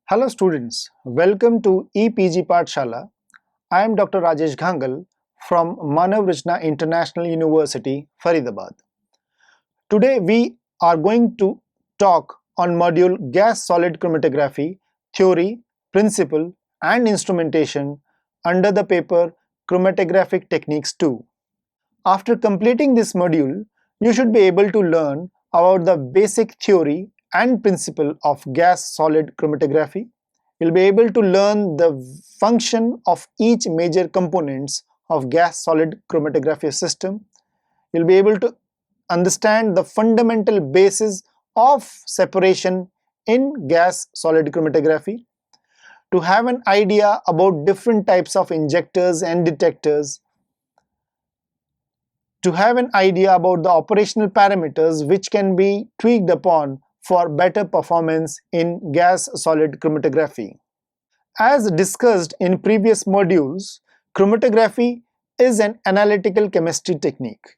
Hello students, welcome to EPG Pathshala. I am Dr. Rajesh Ghangal from Manav Rachna International University, Faridabad. Today we are going to talk on module Gas Solid Chromatography, Theory, Principle and Instrumentation under the paper Chromatographic Techniques 2. After completing this module, you should be able to learn about the basic theory and principle of gas-solid chromatography. You'll be able to learn the function of each major components of gas-solid chromatography system. You'll be able to understand the fundamental basis of separation in gas-solid chromatography, to have an idea about different types of injectors and detectors, to have an idea about the operational parameters which can be tweaked upon for better performance in gas-solid chromatography. As discussed in previous modules, chromatography is an analytical chemistry technique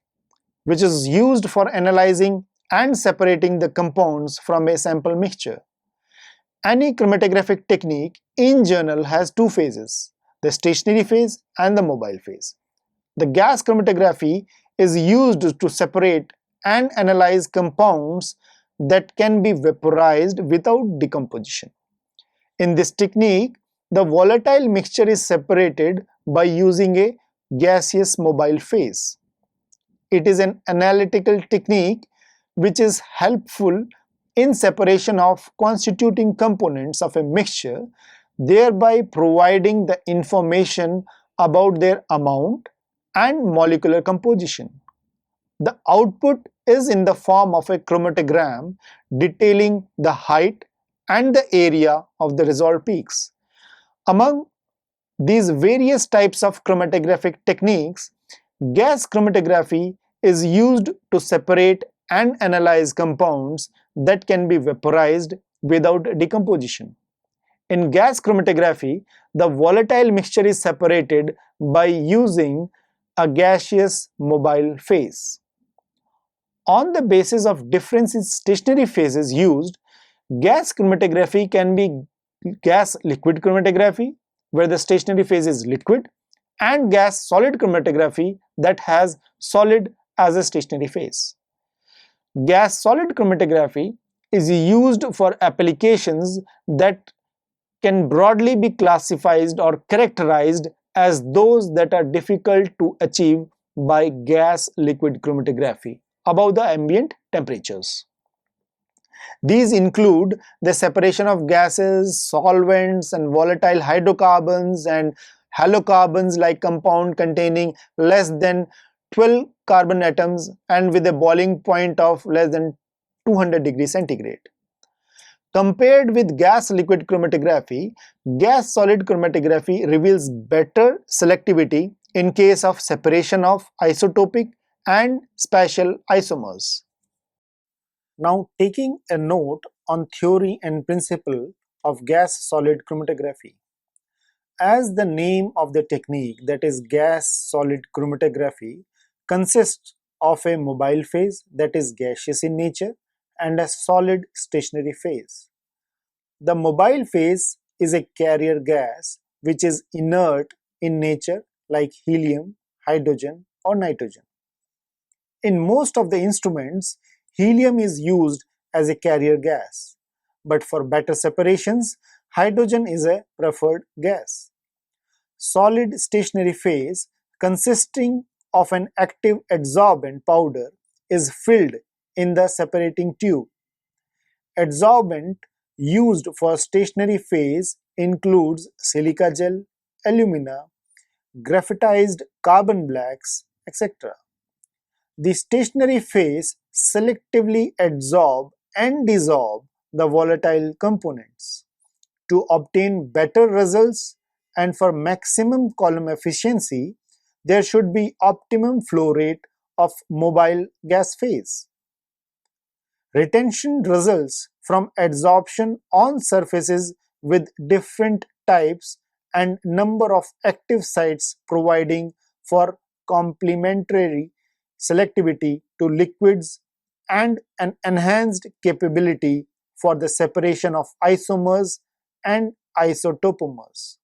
which is used for analyzing and separating the compounds from a sample mixture. Any chromatographic technique in general has two phases, the stationary phase and the mobile phase. The gas chromatography is used to separate and analyze compounds that can be vaporized without decomposition. In this technique, the volatile mixture is separated by using a gaseous mobile phase. It is an analytical technique which is helpful in separation of constituting components of a mixture, thereby providing the information about their amount and molecular composition. The output is in the form of a chromatogram detailing the height and the area of the resolved peaks. Among these various types of chromatographic techniques, gas chromatography is used to separate and analyze compounds that can be vaporized without decomposition. In gas chromatography, the volatile mixture is separated by using a gaseous mobile phase. On the basis of difference in stationary phases used, gas chromatography can be gas liquid chromatography, where the stationary phase is liquid, and gas solid chromatography that has solid as a stationary phase. Gas solid chromatography is used for applications that can broadly be classified or characterized as those that are difficult to achieve by gas liquid chromatography above the ambient temperatures. These include the separation of gases, solvents and volatile hydrocarbons and halocarbons like compound containing less than 12 carbon atoms and with a boiling point of less than 200 degrees centigrade. Compared with gas liquid chromatography, gas solid chromatography reveals better selectivity in case of separation of isotopic and spatial isomers. Now, taking a note on theory and principle of gas solid chromatography. As the name of the technique, that is gas solid chromatography, consists of a mobile phase that is gaseous in nature and a solid stationary phase. The mobile phase is a carrier gas which is inert in nature like helium, hydrogen or nitrogen. In most of the instruments, helium is used as a carrier gas, but for better separations, hydrogen is a preferred gas. Solid stationary phase, consisting of an active adsorbent powder, is filled in the separating tube. Adsorbent used for stationary phase includes silica gel, alumina, graphitized carbon blacks, etc. The stationary phase selectively adsorb and desorb the volatile components. To obtain better results and for maximum column efficiency, there should be optimum flow rate of mobile gas phase. Retention results from adsorption on surfaces with different types and number of active sites, providing for complementary selectivity to liquids and an enhanced capability for the separation of isomers and isotopomers.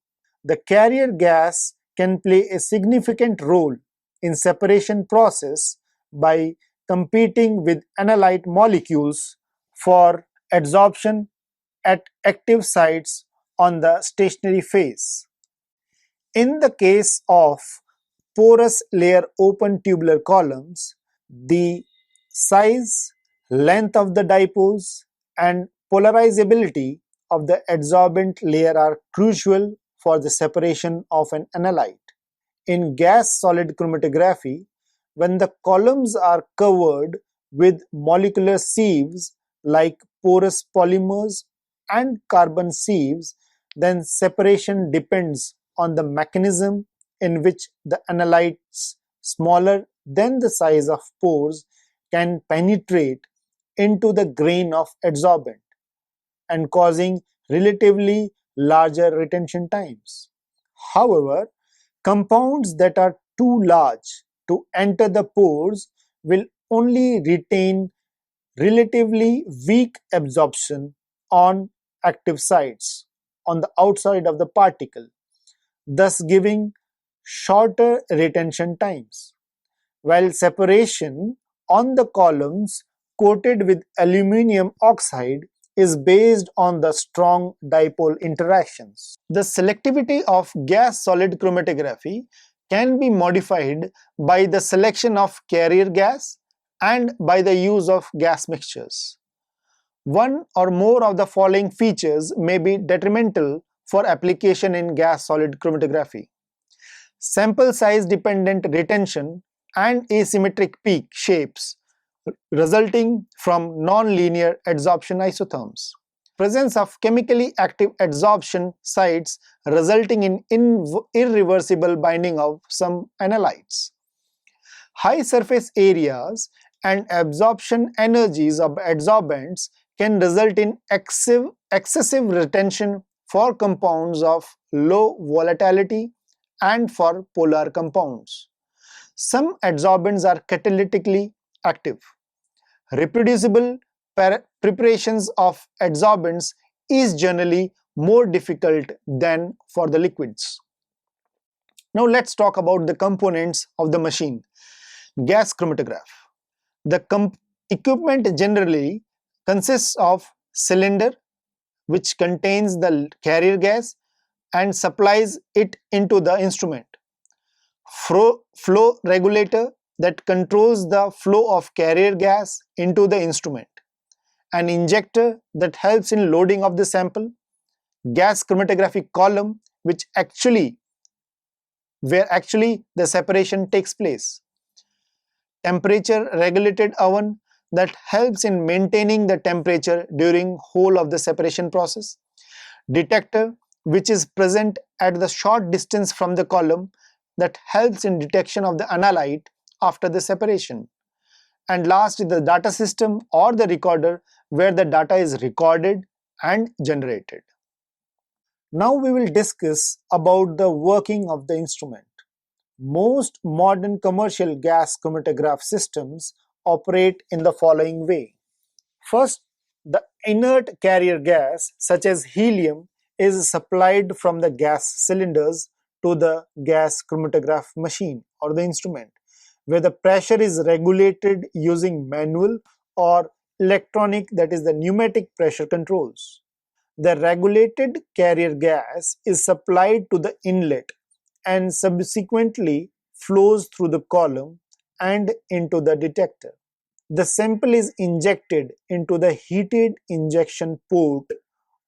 The carrier gas can play a significant role in separation process by competing with analyte molecules for adsorption at active sites on the stationary phase. In the case of porous layer open tubular columns, the size, length of the dipoles, and polarizability of the adsorbent layer are crucial for the separation of an analyte. In gas-solid chromatography, when the columns are covered with molecular sieves like porous polymers and carbon sieves, then separation depends on the mechanism in which the analytes smaller than the size of pores can penetrate into the grain of adsorbent and causing relatively larger retention times. However, compounds that are too large to enter the pores will only retain relatively weak absorption on active sites on the outside of the particle, thus giving shorter retention times, while separation on the columns coated with aluminum oxide is based on the strong dipole interactions. The selectivity of gas-solid chromatography can be modified by the selection of carrier gas and by the use of gas mixtures. One or more of the following features may be detrimental for application in gas-solid chromatography: sample size dependent retention and asymmetric peak shapes resulting from non-linear adsorption isotherms. Presence of chemically active adsorption sites resulting in irreversible binding of some analytes. High surface areas and absorption energies of adsorbents can result in excessive retention for compounds of low volatility and for polar compounds. Some adsorbents are catalytically active. Reproducible preparations of adsorbents is generally more difficult than for the liquids. Now let's talk about the components of the machine. Gas chromatograph. The equipment generally consists of cylinder which contains the carrier gas and supplies it into the instrument. Flow regulator that controls the flow of carrier gas into the instrument. An injector that helps in loading of the sample. Gas chromatography column where actually the separation takes place. Temperature regulated oven that helps in maintaining the temperature during whole of the separation process. Detector which is present at the short distance from the column that helps in detection of the analyte after the separation. And last is the data system or the recorder where the data is recorded and generated. Now we will discuss about the working of the instrument. Most modern commercial gas chromatograph systems operate in the following way. First, the inert carrier gas such as helium is supplied from the gas cylinders to the gas chromatograph machine or the instrument, where the pressure is regulated using manual or electronic, that is the pneumatic pressure controls. The regulated carrier gas is supplied to the inlet and subsequently flows through the column and into the detector. The sample is injected into the heated injection port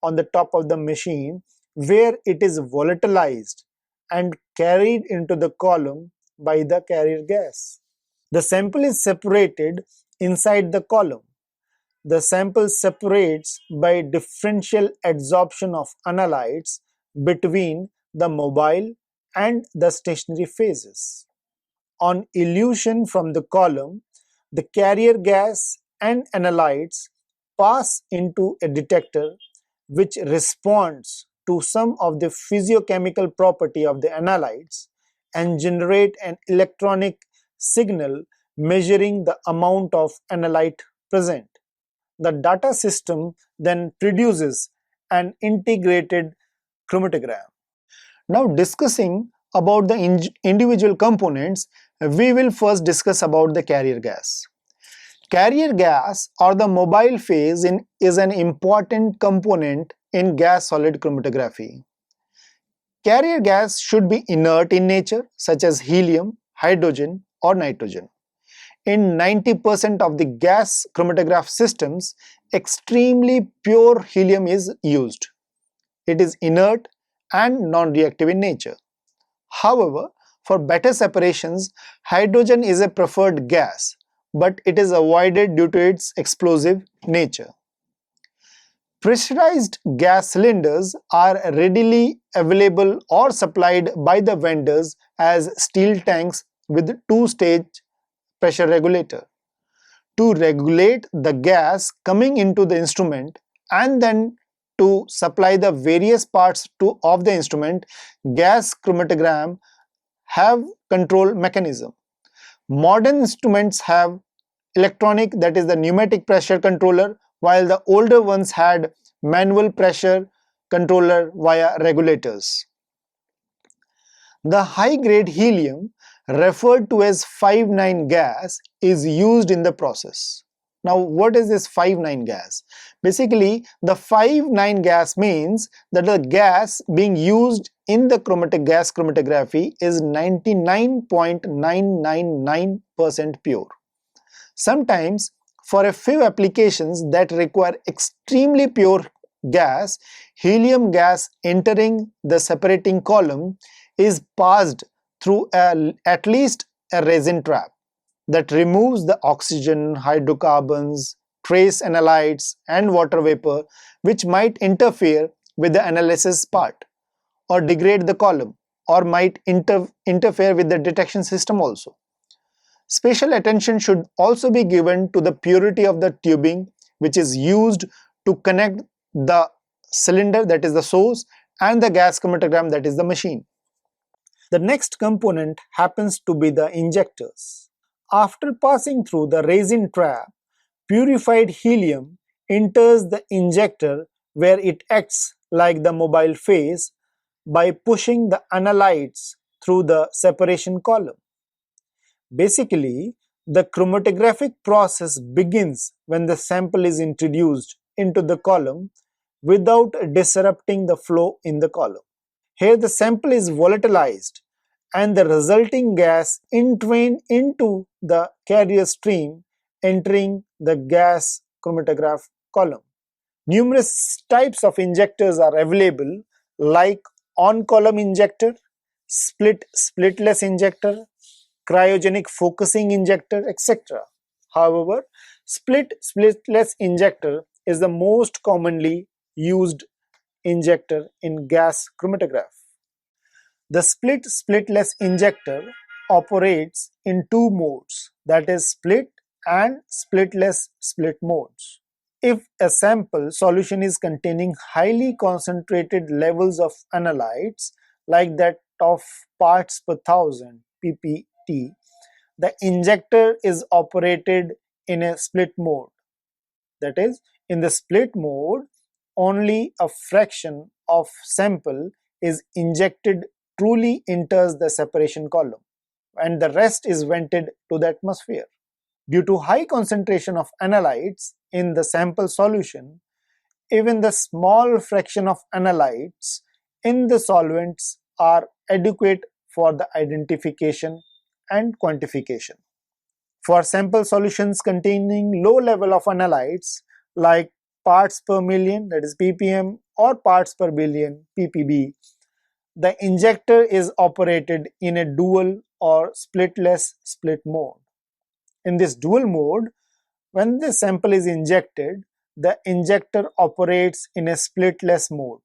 on the top of the machine where it is volatilized and carried into the column by the carrier gas. The sample is separated inside the column. The sample separates by differential adsorption of analytes between the mobile and the stationary phases. On elution from the column, the carrier gas and analytes pass into a detector which responds to some of the physiochemical property of the analytes and generate an electronic signal measuring the amount of analyte present. The data system then produces an integrated chromatogram. Now discussing about the individual components, we will first discuss about the carrier gas. Carrier gas or the mobile phase is an important component in gas-solid chromatography. Carrier gas should be inert in nature, such as helium, hydrogen or nitrogen. In 90% of the gas chromatograph systems, extremely pure helium is used. It is inert and non-reactive in nature. However, for better separations, hydrogen is a preferred gas, but it is avoided due to its explosive nature. Pressurized gas cylinders are readily available or supplied by the vendors as steel tanks with two-stage pressure regulator. To regulate the gas coming into the instrument and then to supply the various parts of the instrument, gas chromatogram have control mechanism. Modern instruments have electronic, that is the pneumatic pressure controller, while the older ones had manual pressure controller via regulators. The high-grade helium, referred to as 5,9 gas, is used in the process. Now, what is this 5,9 gas? Basically, the 5,9 gas means that the gas being used in the gas chromatography is 99.999% pure. Sometimes, for a few applications that require extremely pure gas, helium gas entering the separating column is passed through at least a resin trap that removes the oxygen, hydrocarbons, trace analytes and water vapor which might interfere with the analysis part or degrade the column or might interfere with the detection system also. Special attention should also be given to the purity of the tubing which is used to connect the cylinder, that is the source, and the gas chromatogram, that is the machine. The next component happens to be the injectors. After passing through the resin trap, purified helium enters the injector where it acts like the mobile phase by pushing the analytes through the separation column. Basically, the chromatographic process begins when the sample is introduced into the column without disrupting the flow in the column. Here the sample is volatilized and the resulting gas entrained into the carrier stream entering the gas chromatograph column. Numerous types of injectors are available like on-column injector, splitless injector, cryogenic focusing injector, etc. However, splitless injector is the most commonly used injector in gas chromatograph. The splitless injector operates in two modes, that is split and splitless split modes. If a sample solution is containing highly concentrated levels of analytes like that of parts per thousand ppt, the injector is operated in a split mode. That is, in the split mode, only a fraction of sample is injected truly enters the separation column and the rest is vented to the atmosphere. Due to high concentration of analytes in the sample solution, even the small fraction of analytes in the solvents are adequate for the identification and quantification. For sample solutions containing low level of analytes like parts per million, that is ppm, or parts per billion, ppb, the injector is operated in a dual or splitless split mode. In this dual mode, when the sample is injected, the injector operates in a splitless mode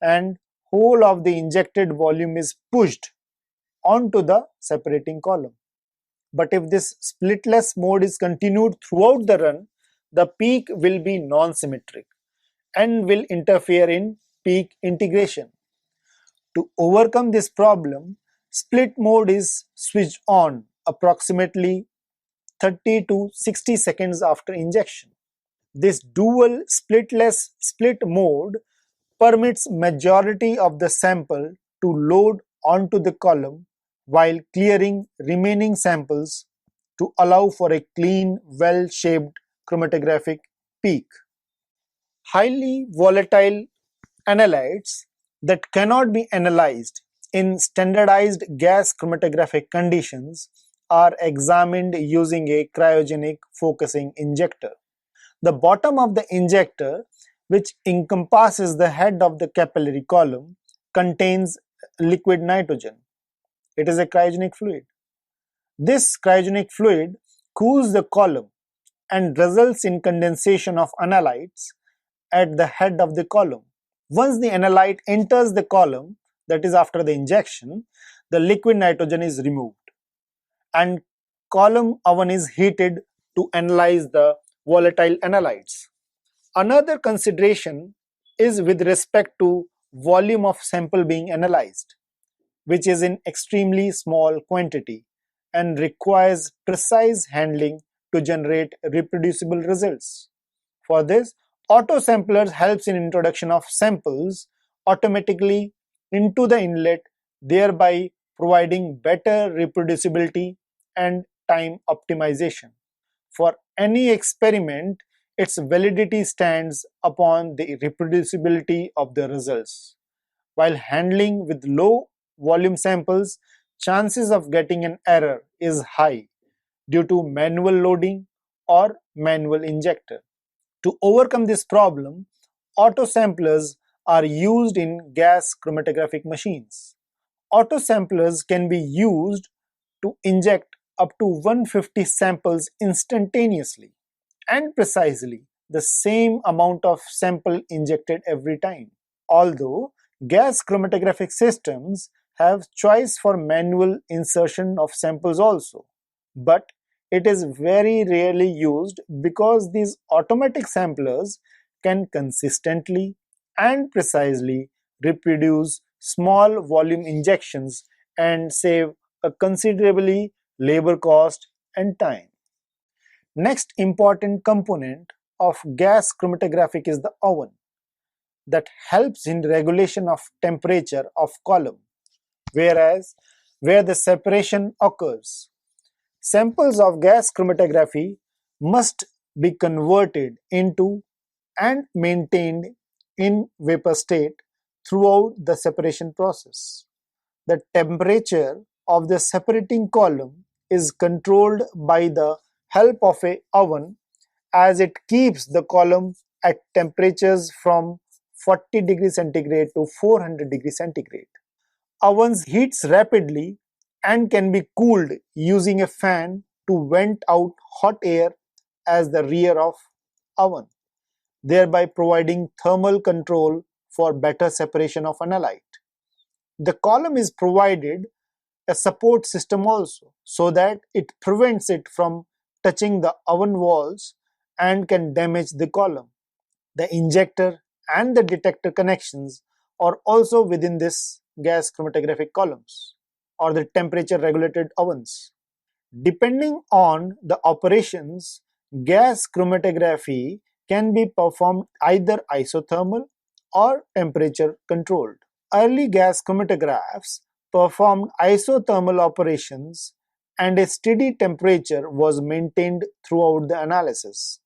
and whole of the injected volume is pushed onto the separating column. But if this splitless mode is continued throughout the run, the peak will be non-symmetric and will interfere in peak integration. To overcome this problem, split mode is switched on approximately 30 to 60 seconds after injection. This dual splitless split mode permits majority of the sample to load onto the column while clearing remaining samples to allow for a clean, well-shaped chromatographic peak. Highly volatile analytes that cannot be analyzed in standardized gas chromatographic conditions are examined using a cryogenic focusing injector. The bottom of the injector, which encompasses the head of the capillary column, contains liquid nitrogen. It is a cryogenic fluid. This cryogenic fluid cools the column and results in condensation of analytes at the head of the column. Once the analyte enters the column, that is after the injection, the liquid nitrogen is removed and column oven is heated to analyze the volatile analytes. Another consideration is with respect to volume of sample being analyzed, which is in extremely small quantity and requires precise handling to generate reproducible results. For this, autosamplers helps in introduction of samples automatically into the inlet, thereby providing better reproducibility and time optimization. For any experiment, its validity stands upon the reproducibility of the results. While handling with low volume samples, chances of getting an error is high due to manual loading or manual injector. To overcome this problem, autosamplers are used in gas chromatographic machines. Autosamplers can be used to inject up to 150 samples instantaneously and precisely the same amount of sample injected every time. Although gas chromatographic systems have choice for manual insertion of samples also, but it is very rarely used because these automatic samplers can consistently and precisely reproduce small volume injections and save a considerably labor cost and time. Next important component of gas chromatographic is the oven that helps in regulation of temperature of column, whereas where the separation occurs. Samples of gas chromatography must be converted into and maintained in vapor state throughout the separation process. The temperature of the separating column is controlled by the help of a oven as it keeps the column at temperatures from 40 degrees centigrade to 400 degrees centigrade. Ovens heats rapidly and can be cooled using a fan to vent out hot air as the rear of oven, thereby providing thermal control for better separation of analyte. The column is provided a support system also so that it prevents it from touching the oven walls and can damage the column. The injector and the detector connections are also within this gas chromatographic columns or the temperature regulated ovens. Depending on the operations, gas chromatography can be performed either isothermal or temperature controlled. Early gas chromatographs performed isothermal operations and a steady temperature was maintained throughout the analysis.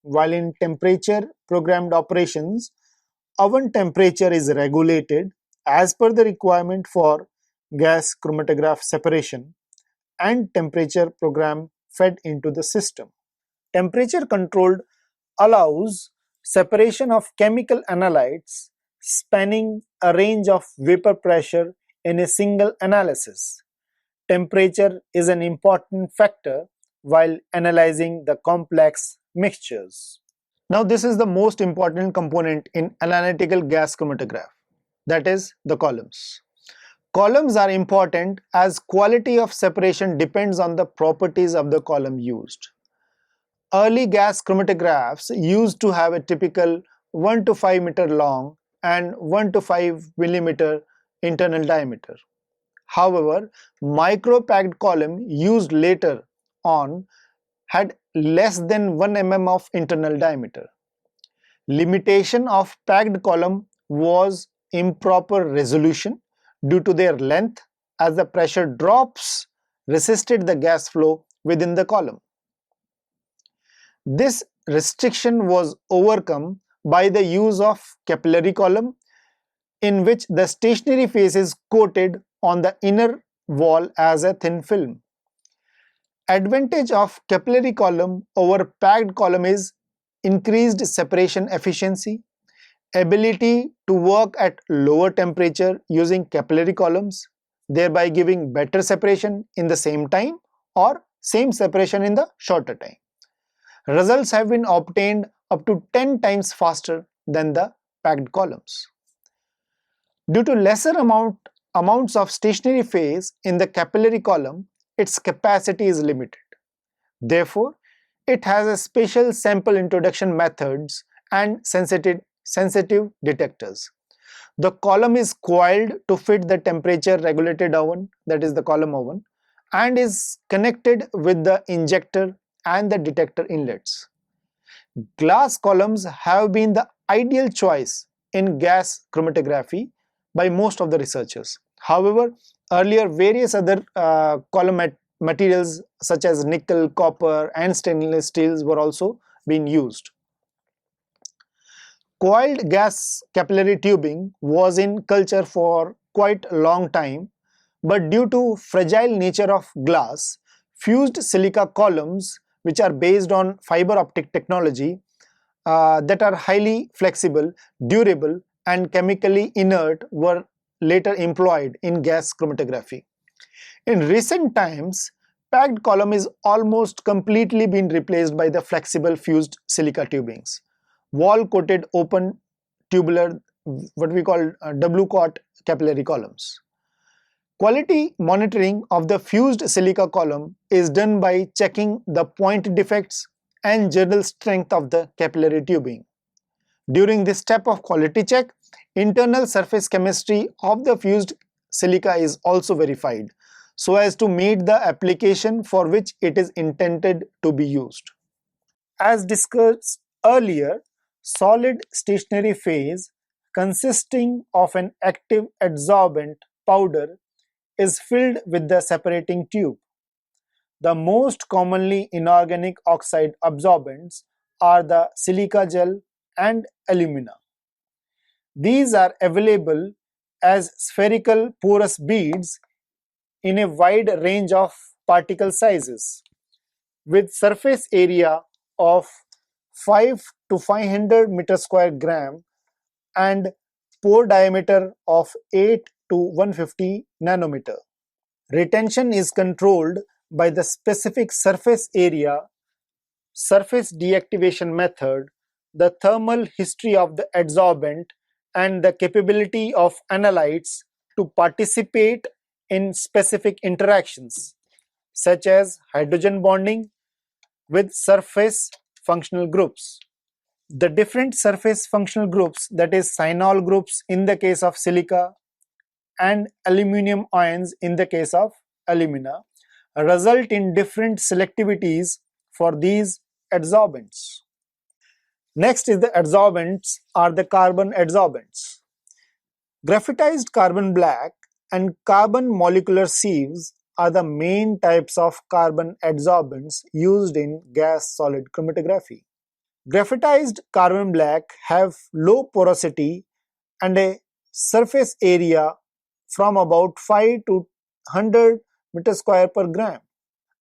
While in temperature programmed operations, oven temperature is regulated as per the requirement for gas chromatograph separation and temperature program fed into the system. Temperature controlled allows separation of chemical analytes spanning a range of vapor pressure in a single analysis. Temperature is an important factor while analyzing the complex mixtures. Now, this is the most important component in analytical gas chromatograph, that is the columns. Columns are important as quality of separation depends on the properties of the column used. Early gas chromatographs used to have a typical 1 to 5 meter long and 1 to 5 millimeter internal diameter. However, micro-packed column used later on had less than 1 mm of internal diameter. Limitation of packed column was improper resolution due to their length, as the pressure drops resisted the gas flow within the column. This restriction was overcome by the use of capillary column, in which the stationary phase is coated on the inner wall as a thin film. Advantage of capillary column over packed column is increased separation efficiency, ability to work at lower temperature using capillary columns, thereby giving better separation in the same time or same separation in the shorter time. Results have been obtained up to 10 times faster than the packed columns. Due to lesser amounts of stationary phase in the capillary column, its capacity is limited. Therefore, it has a special sample introduction methods and sensitive detectors. The column is coiled to fit the temperature regulated oven, that is the column oven, and is connected with the injector and the detector inlets. Glass columns have been the ideal choice in gas chromatography by most of the researchers. However, earlier various other column materials such as nickel, copper and stainless steels were also being used. Coiled gas capillary tubing was in culture for quite a long time, but due to fragile nature of glass, fused silica columns, which are based on fiber optic technology, that are highly flexible, durable and chemically inert, were later employed in gas chromatography. In recent times, packed column is almost completely been replaced by the flexible fused silica tubings. Wall coated open tubular, what we call WCOT capillary columns. Quality monitoring of the fused silica column is done by checking the point defects and general strength of the capillary tubing. During this step of quality check, internal surface chemistry of the fused silica is also verified so as to meet the application for which it is intended to be used. As discussed earlier, solid stationary phase consisting of an active adsorbent powder is filled with the separating tube. The most commonly inorganic oxide absorbents are the silica gel and alumina. These are available as spherical porous beads in a wide range of particle sizes, with surface area of 5 to 500 meter square gram and pore diameter of 8 to 150 nanometer. Retention is controlled by the specific surface area, surface deactivation method, the thermal history of the adsorbent, and the capability of analytes to participate in specific interactions such as hydrogen bonding with surface functional groups. The different surface functional groups, that is cyanol groups in the case of silica and aluminum ions in the case of alumina, result in different selectivities for these adsorbents. Next is the adsorbents are the carbon adsorbents. Graphitized carbon black and carbon molecular sieves are the main types of carbon adsorbents used in gas-solid chromatography. Graphitized carbon black have low porosity and a surface area from about 5 to 100 meter square per gram.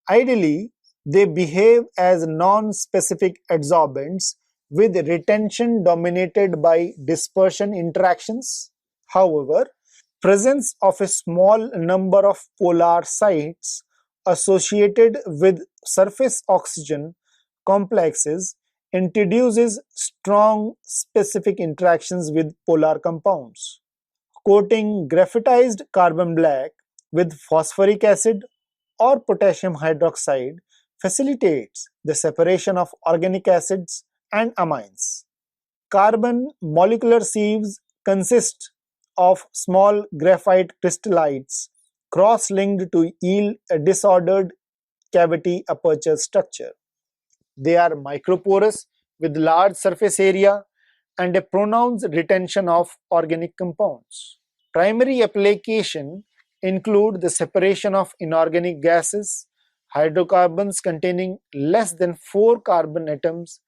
Ideally, they behave as non-specific adsorbents with retention dominated by dispersion interactions. However, presence of a small number of polar sites associated with surface oxygen complexes introduces strong specific interactions with polar compounds. Coating graphitized carbon black with phosphoric acid or potassium hydroxide facilitates the separation of organic acids and amines. Carbon molecular sieves consist of small graphite crystallites cross-linked to yield a disordered cavity aperture structure. They are microporous with large surface area, and a pronounced retention of organic compounds. Primary application include the separation of inorganic gases, hydrocarbons containing less than 4 carbon atoms,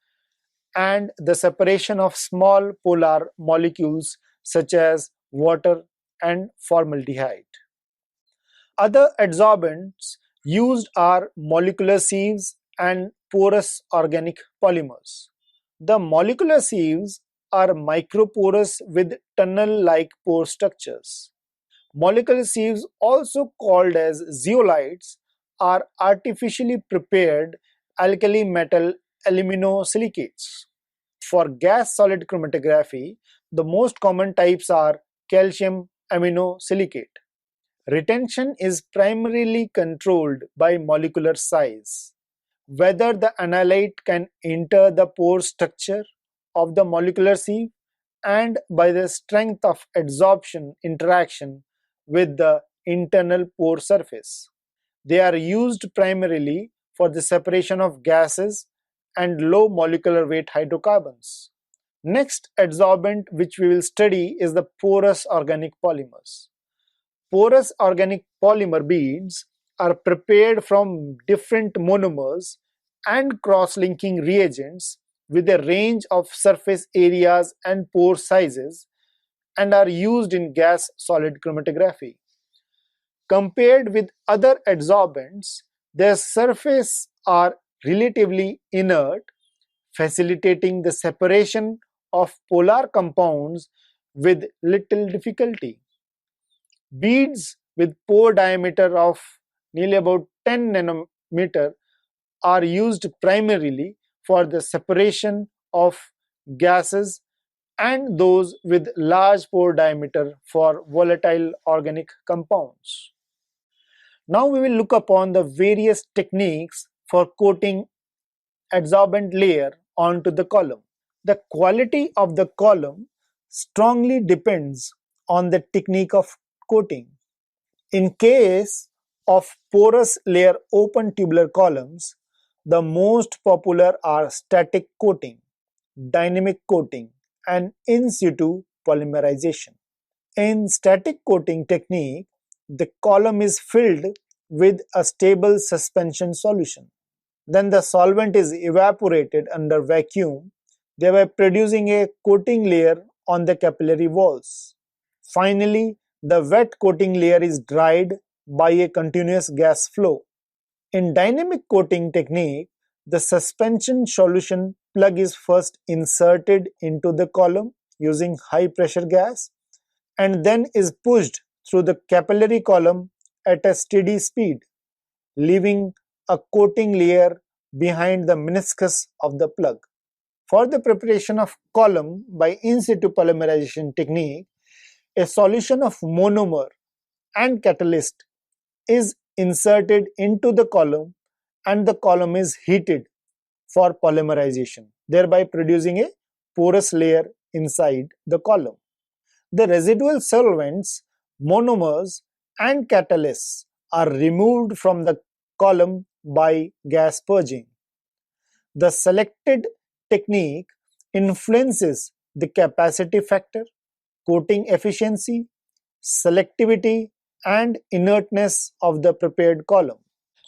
and the separation of small polar molecules such as water and formaldehyde. Other adsorbents used are molecular sieves and porous organic polymers. The molecular sieves are microporous with tunnel-like pore structures. Molecular sieves, also called as zeolites, are artificially prepared alkali metal aluminosilicates. For gas-solid chromatography, the most common types are calcium aminosilicate. Retention is primarily controlled by molecular size, whether the analyte can enter the pore structure of the molecular sieve, and by the strength of adsorption interaction with the internal pore surface. They are used primarily for the separation of gases and low molecular weight hydrocarbons. Next adsorbent which we will study is the porous organic polymers. Porous organic polymer beads are prepared from different monomers and cross-linking reagents with a range of surface areas and pore sizes and are used in gas-solid chromatography. Compared with other adsorbents, their surfaces are relatively inert, facilitating the separation of polar compounds with little difficulty. Beads with pore diameter of nearly about 10 nanometer are used primarily for the separation of gases and those with large pore diameter for volatile organic compounds. Now we will look upon the various techniques for coating adsorbent layer onto the column. The quality of the column strongly depends on the technique of coating. In case of porous layer open tubular columns, the most popular are static coating, dynamic coating, and in situ polymerization. In static coating technique, the column is filled with a stable suspension solution. Then the solvent is evaporated under vacuum, thereby producing a coating layer on the capillary walls. Finally, the wet coating layer is dried by a continuous gas flow. In dynamic coating technique, the suspension solution plug is first inserted into the column using high pressure gas and then is pushed through the capillary column at a steady speed, leaving a coating layer behind the meniscus of the plug. For the preparation of column by in situ polymerization technique, a solution of monomer and catalyst is inserted into the column and the column is heated for polymerization, thereby producing a porous layer inside the column. The residual solvents, monomers, and catalysts are removed from the column by gas purging. The selected technique influences the capacity factor, coating efficiency, selectivity, and inertness of the prepared column.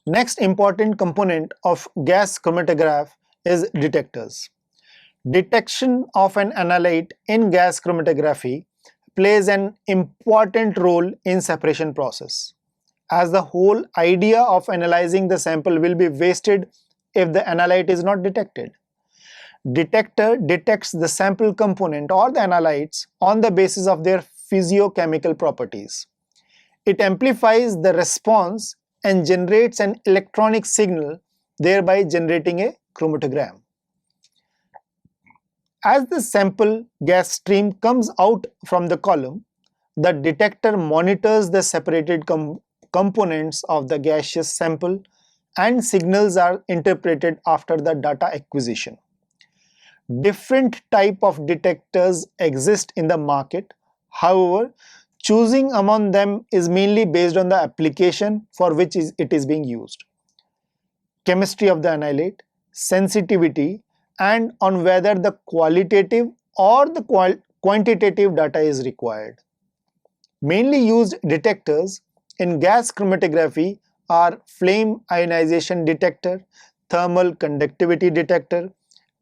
Next important component of gas chromatograph is detectors. Detection of an analyte in gas chromatography plays an important role in separation process, as the whole idea of analyzing the sample will be wasted if the analyte is not detected. Detector detects the sample component or the analytes on the basis of their physiochemical properties. It amplifies the response and generates an electronic signal, thereby generating a chromatogram. As the sample gas stream comes out from the column, the detector monitors the separated components of the gaseous sample and signals are interpreted after the data acquisition. Different type of detectors exist in the market. However, choosing among them is mainly based on the application for which it is being used, chemistry of the analyte, sensitivity, and on whether the qualitative or the quantitative data is required. Mainly used detectors in gas chromatography are flame ionization detector, thermal conductivity detector,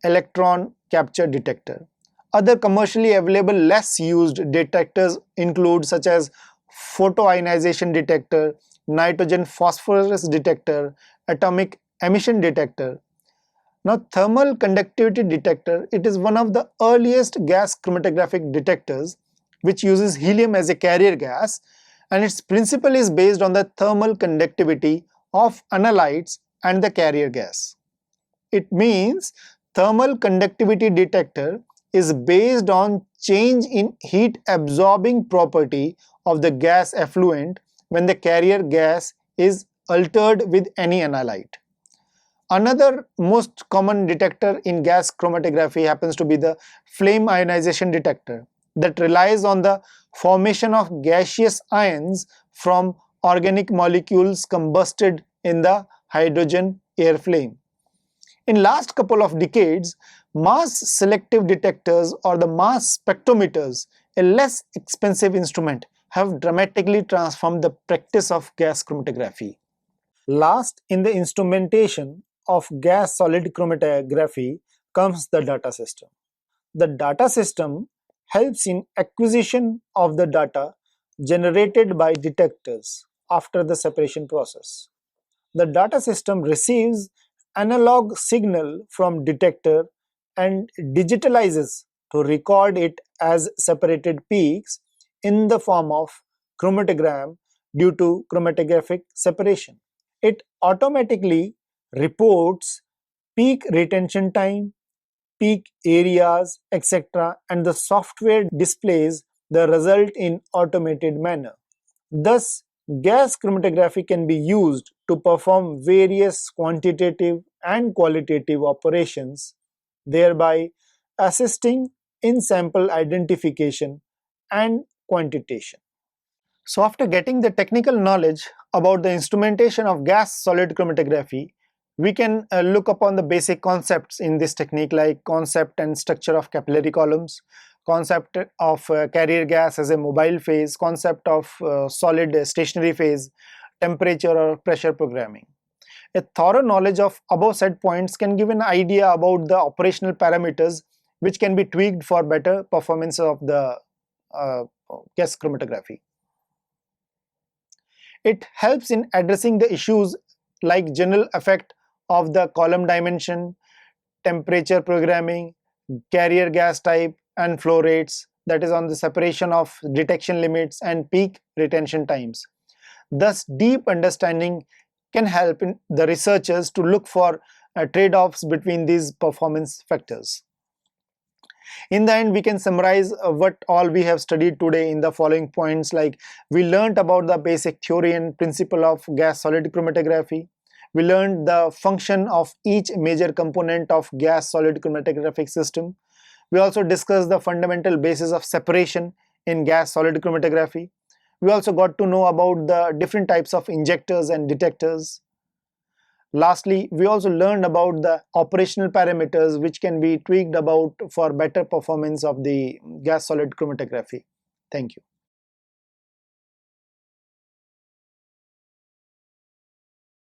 electron capture detector. Other commercially available less used detectors include such as photoionization detector, nitrogen phosphorus detector, atomic emission detector. Now, thermal conductivity detector, it is one of the earliest gas chromatographic detectors which uses helium as a carrier gas, and its principle is based on the thermal conductivity of analytes and the carrier gas. It means thermal conductivity detector is based on change in heat absorbing property of the gas effluent when the carrier gas is altered with any analyte. Another most common detector in gas chromatography happens to be the flame ionization detector that relies on the formation of gaseous ions from organic molecules combusted in the hydrogen air flame. In last couple of decades, mass selective detectors or the mass spectrometers, a less expensive instrument, have dramatically transformed the practice of gas chromatography. Last in the instrumentation of gas solid chromatography comes the data system. The data system helps in acquisition of the data generated by detectors after the separation process. The data system receives analog signal from detector and digitalizes to record it as separated peaks in the form of chromatogram due to chromatographic separation. It automatically reports peak retention time, peak areas, etc., and the software displays the result in automated manner. Thus, gas chromatography can be used to perform various quantitative and qualitative operations, thereby assisting in sample identification and quantitation. So after getting the technical knowledge about the instrumentation of gas solid chromatography, we can look upon the basic concepts in this technique, like concept and structure of capillary columns, concept of carrier gas as a mobile phase, concept of solid stationary phase, temperature or pressure programming. A thorough knowledge of above said points can give an idea about the operational parameters which can be tweaked for better performance of the uh, gas chromatography. It helps in addressing the issues like general effect of the column dimension, temperature programming, carrier gas type and flow rates, that is on the separation of detection limits and peak retention times. Thus, deep understanding can help in the researchers to look for trade-offs between these performance factors. In the end, we can summarize what all we have studied today in the following points, like we learned about the basic theory and principle of gas solid chromatography. We learned the function of each major component of gas solid chromatographic system. We also discussed the fundamental basis of separation in gas solid chromatography. We also got to know about the different types of injectors and detectors. Lastly, we also learned about the operational parameters which can be tweaked about for better performance of the gas solid chromatography. Thank you.